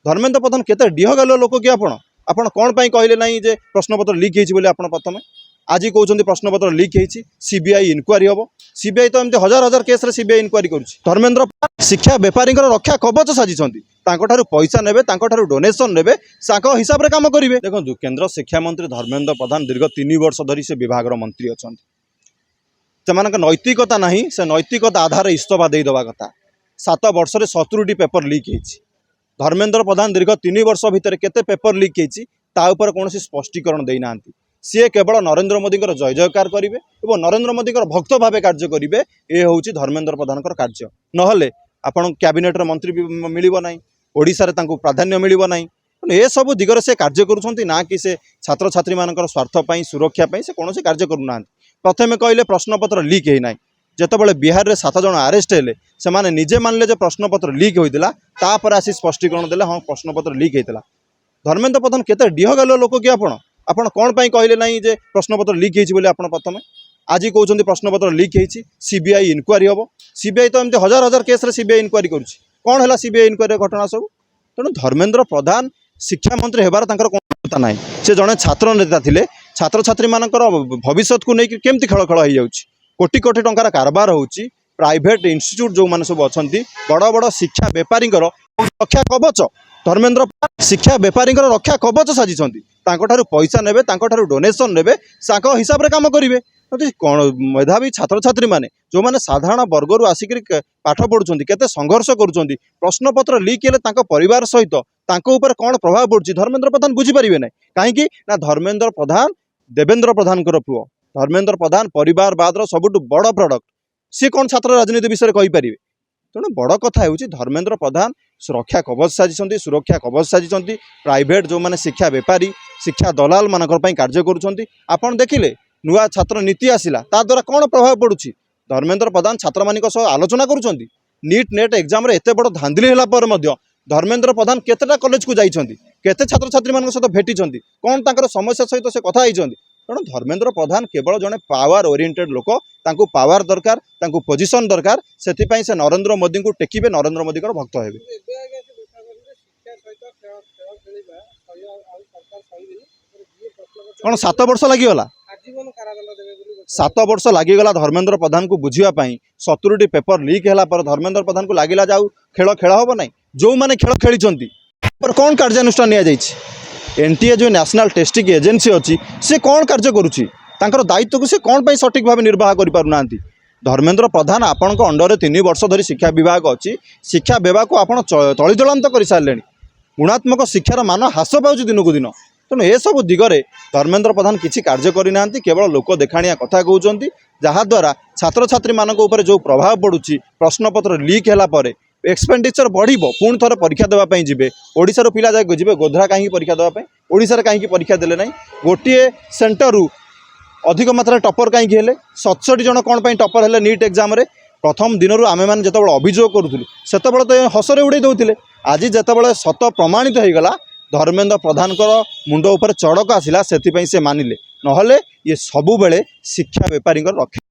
धर्मेन्द्र प्रधान केते डिहगालुआ लोक कि आपण कौन पाई कहले नहीं जे प्रश्नपत्र लीक होइछि बोली आपण प्रथमे आज कहउछन्ती प्रश्नपत्र लीक होइछि सीबीआई इनक्वारी हम सीबीआई तो एमती हजार हजार केस रे सीबीआई इनक्वारी करुछि। धर्मेन्द्र शिक्षा बेपारी रक्षा कवच साजिछन्ती पैसा नेबे डोनेशन नेबे हिसाब रे काम करिवे। देखो केंद्र शिक्षा मंत्री धर्मेन्द्र प्रधान दीर्घ 3 वर्ष धरी से विभाग मंत्री अच्छा से नैतिकता नहीं से नैतिकता आधार इस्तफा दे दवा कथा 7 वर्ष में 70टी पेपर लीक होइछि। धर्मेन्द्र प्रधान दीर्घ 3 वर्ष भितर केते पेपर लीक होइछि ता ऊपर कौन स्पष्टीकरण देना सी केवल नरेंद्र मोदी जय जयकार करेंगे और नरेंद्र मोदी भक्त भाव कार्य करेंगे। ये हूँ धर्मेन्द्र प्रधान कार्य नहले आपण कैबिनेट मंत्री भी मिलिबो नहीं ओडिशा रे तांको प्राधान्य मिलिबो नहीं। ए सब दिगरे से कार्य करुछन्ति ना कि से छात्र छात्री मानकर स्वार्थ पाई सुरक्षा पाई से कौन कार्य करूना। प्रथमे कहले प्रश्नपत्र लीक है ना जितेबाला बिहार में 7 जन आरेस्ट हेले से माने निजे मानले जे प्रश्नपत्र लीक होइतिला तापर आसी स्पष्टीकरण देले हाँ प्रश्नपत्र लीक होइतिला। धर्मेन्द्र प्रधान केते डिहगालुआ लोक कि आपण कौन पाई कहले नहीं जे प्रश्नपत्र लीक होइछि बोली आपण प्रथमे आज कहउछन्ती प्रश्नपत्र लीक होइछि सीबीआई इनक्वारी हम सीबीआई तो एमती हजार हजार केस रे सीबीआई इनक्वारी करुछि कौन है सीबीआई इनक्वारी घटना सब। तेणु धर्मेन्द्र प्रधान शिक्षा मंत्री हेबार तांकर कोन नाही से जड़े छात्र नेता थिले छात्र छात्री मानकर भविष्य को लेकिन केमती खेल खेल हो जाउछि कोटी कोटी टंकार कारबार होउछि प्राइवेट इंस्टीट्यूट जो माने सब अछंती बड़ बड़ शिक्षा बेपारी रक्षा कवच धर्मेन्द्र शिक्षा बेपारी रक्षा कवच साजिछंती पैसा नेबे डोनेशन नेबे हिसाब रे काम करिवे। कौन मेधावी छात्र छात्री माने जो माने साधारण वर्गर आसिक पाठ पढ़ुं केते संघर्ष करुँच प्रश्नपत्र लीक हेले परिवार सहित ऊपर कौन प्रभाव पड़ुछि धर्मेन्द्र प्रधान बुझीपारे ना कहीं धर्मेन्द्र प्रधान देवेंद्र प्रधान पुओ धर्मेन्द्र प्रधान परिवारवाद सबुठ बड़ प्रडक्ट सी कौन छात्र राजनीति विषय कहींपारे। तेणु बड़ कथा हूँ धर्मेन्द्र प्रधान सुरक्षा कवच साजिछन्ति प्राइवेट जो माने शिक्षा बेपारी शिक्षा दलाल मानकर कार्य करुछन्ति। आपण देखिले नुआ छात्र नीति आसिला ता द्वारा कौन प्रभाव पड़ुछि धर्मेन्द्र प्रधान छात्र मानिक सह आलोचना करुछन्ति नीट नेट एग्जाम रे एते बड़ धांधली होला पर मध्य धर्मेन्द्र प्रधान केतेटा कॉलेज को जाइछन्ति केते छात्र छात्री मानक सहित भेटिछन्ति कौन तांकर समस्या सहित से कथा होइछन्ति। तेणु धर्मेन्द्र प्रधान केवल जड़े पावर ओरिएंटेड लोक तांको पावर दरकार तांको पोजिशन दरकार से से नरेंद्र मोदी को टेकिबे नरेंद्र मोदी भक्त हेबे। कौन 7 वर्ष लगिगला 7 वर्ष लगिगला धर्मेन्द्र प्रधान को बुझापी 70टी पेपर लीक है पर धर्मेन्द्र प्रधान को लगिला जाऊ खेल खेल हम ना जो मैंने खेल खेली कौन कार्यानुष्ठान एनटीए जो नेशनल टेस्टिंग एजेंसी अच्छी सी कौन कार्य करुच्ची दायित्व को सी कौन पर सठिक भाव निर्वाह करना। धर्मेन्द्र प्रधान आपण अंडर 3 वर्ष धरी शिक्षा विभाग अच्छी शिक्षा विभाग को आप तलीतलांत कर सारे गुणात्मक शिक्षार मान ह्रास पाँच दिन को दिन। तेणु ए सब दिगरे धर्मेन्द्र प्रधान किसी कार्य करना केवल लोक देखाणिया कथा कहते जहाद्वारा छात्र छात्री मान जो प्रभाव पड़ुछि प्रश्नपत्र लीक है एक्सपेंडिचर बढ़िबो पुणी थोड़े परीक्षा देवाई जी ओडिशार पिला जाए जी गोधरा कहीं परीक्षा देवाई ओडिशार कहीं परीक्षा देले नहीं गोटे सेंटर अधिक मात्रा टपर कहीं 67 जन कौन पर टपर हेले नीट एग्जाम रे प्रथम दिन आम मैंने जो अभियोग करूँ से तो हसरे उड़े दौले आज जिते सत प्रमाणित होगला धर्मेन्द्र प्रधान मुंड उपर चढ़क आसला से मानिले नहले ये सबुबले शिक्षा बेपारी रक्षा।